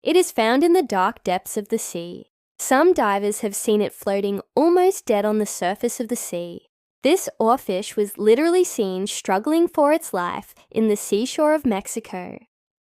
It is found in the dark depths of the sea. Some divers have seen it floating almost dead on the surface of the sea. This oarfish was literally seen struggling for its life in the seashore of Mexico.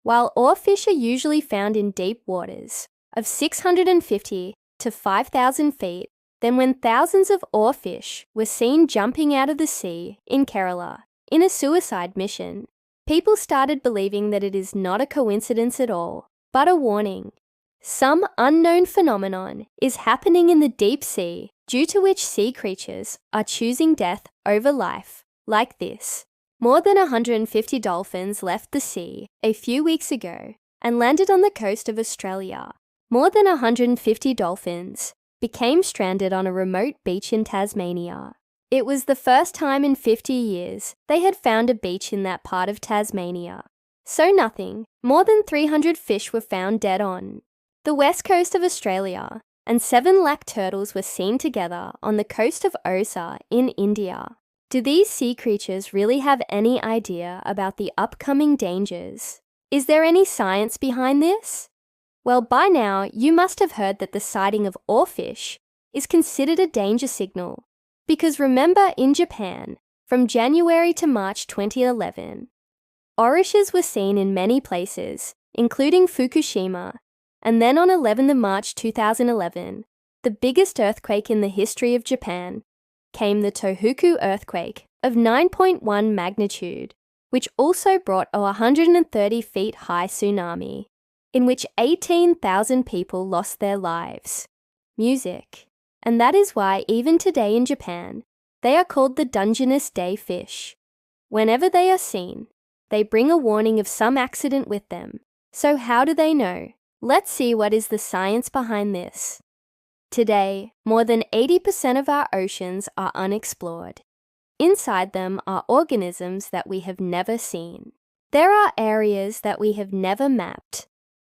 While oarfish are usually found in deep waters of 650 to 5,000 feet, then when thousands of oarfish were seen jumping out of the sea in Kerala in a suicide mission, people started believing that it is not a coincidence at all, but a warning. Some unknown phenomenon is happening in the deep sea due to which sea creatures are choosing death over life, like this. More than 150 dolphins left the sea a few weeks ago and landed on the coast of Australia. More than 150 dolphins became stranded on a remote beach in Tasmania. It was the first time in 50 years they had found a beach in that part of Tasmania. So nothing, more than 300 fish were found dead on the west coast of Australia, and 7 lakh turtles were seen together on the coast of Osa in India. Do these sea creatures really have any idea about the upcoming dangers? Is there any science behind this? Well, by now, you must have heard that the sighting of oarfish is considered a danger signal. Because remember in Japan, from January to March 2011, oarishes were seen in many places, including Fukushima, and then on 11th March 2011, the biggest earthquake in the history of Japan, came the Tohoku earthquake of 9.1 magnitude, which also brought a 130 feet high tsunami, in which 18,000 people lost their lives. Music. And that is why even today in Japan, they are called the Dungeness Day fish. Whenever they are seen, they bring a warning of some accident with them. So how do they know? Let's see what is the science behind this. Today, more than 80% of our oceans are unexplored. Inside them are organisms that we have never seen. There are areas that we have never mapped,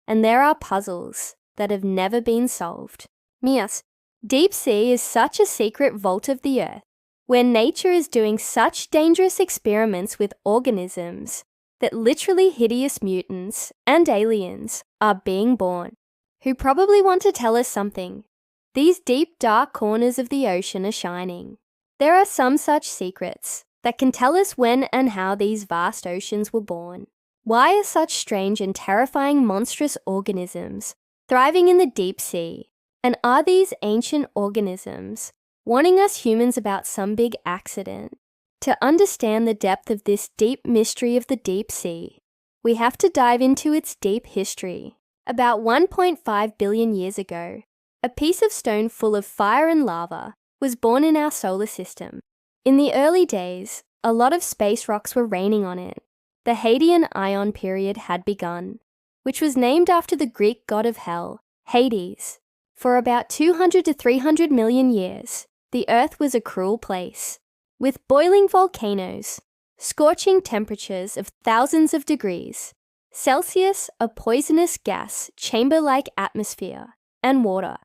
and there are puzzles that have never been solved. Yes, deep sea is such a secret vault of the earth, where nature is doing such dangerous experiments with organisms that literally hideous mutants and aliens are being born, who probably want to tell us something. These deep, dark corners of the ocean are shining. There are some such secrets that can tell us when and how these vast oceans were born. Why are such strange and terrifying monstrous organisms thriving in the deep sea? And are these ancient organisms warning us humans about some big accident? To understand the depth of this deep mystery of the deep sea, we have to dive into its deep history. About 1.5 billion years ago, a piece of stone full of fire and lava was born in our solar system. In the early days, a lot of space rocks were raining on it. The Hadean Ion period had begun, which was named after the Greek god of hell, Hades. For about 200 to 300 million years, the Earth was a cruel place, with boiling volcanoes, scorching temperatures of thousands of degrees Celsius, a poisonous gas chamber-like atmosphere, and water.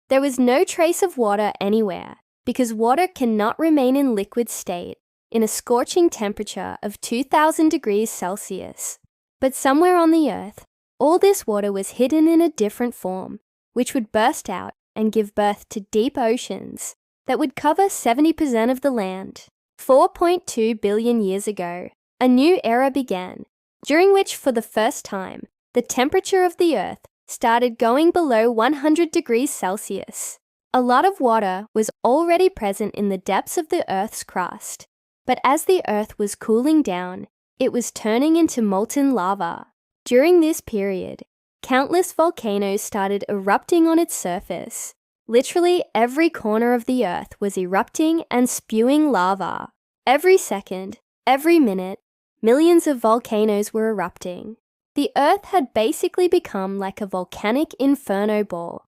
There was no trace of water anywhere, because water cannot remain in liquid state in a scorching temperature of 2000 degrees Celsius. But somewhere on the Earth, all this water was hidden in a different form, which would burst out and give birth to deep oceans that would cover 70% of the land. 4.2 billion years ago, a new era began, during which for the first time, the temperature of the Earth started going below 100 degrees Celsius. A lot of water was already present in the depths of the Earth's crust, but as the Earth was cooling down, it was turning into molten lava. During this period, countless volcanoes started erupting on its surface. Literally every corner of the Earth was erupting and spewing lava. Every second, every minute, millions of volcanoes were erupting. The Earth had basically become like a volcanic inferno ball,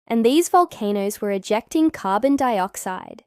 and these volcanoes were ejecting carbon dioxide,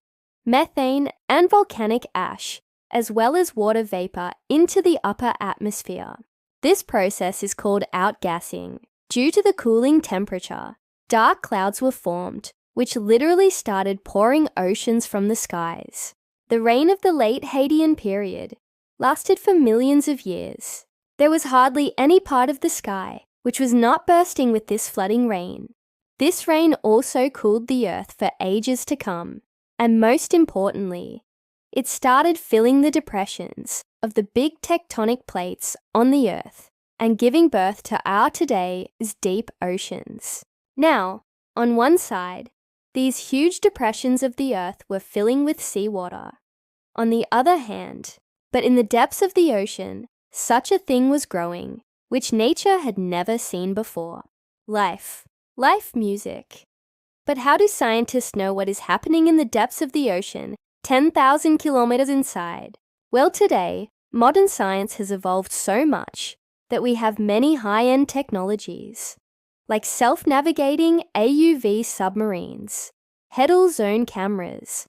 methane, and volcanic ash, as well as water vapor into the upper atmosphere. This process is called outgassing. Due to the cooling temperature, dark clouds were formed, which literally started pouring oceans from the skies. The reign of the late Hadean period lasted for millions of years. There was hardly any part of the sky which was not bursting with this flooding rain. This rain also cooled the Earth for ages to come, and most importantly, it started filling the depressions of the big tectonic plates on the Earth and giving birth to our today's deep oceans. Now, on one side, these huge depressions of the Earth were filling with seawater. On the other hand, but in the depths of the ocean, such a thing was growing, which nature had never seen before. Life music. But how do scientists know what is happening in the depths of the ocean, 10,000 kilometers inside? Well, today, modern science has evolved so much that we have many high-end technologies, like self-navigating AUV submarines, Heddle zone cameras,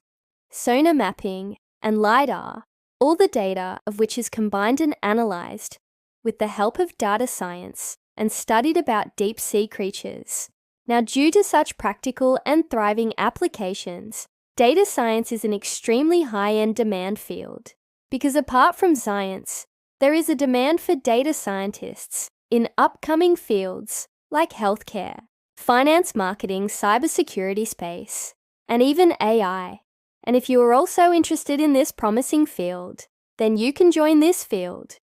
sonar mapping, and LiDAR, all the data of which is combined and analyzed with the help of data science and studied about deep-sea creatures. Now, due to such practical and thriving applications, data science is an extremely high-end demand field, because apart from science, there is a demand for data scientists in upcoming fields like healthcare, finance, marketing, cybersecurity space, and even AI. And if you are also interested in this promising field, then you can join this field.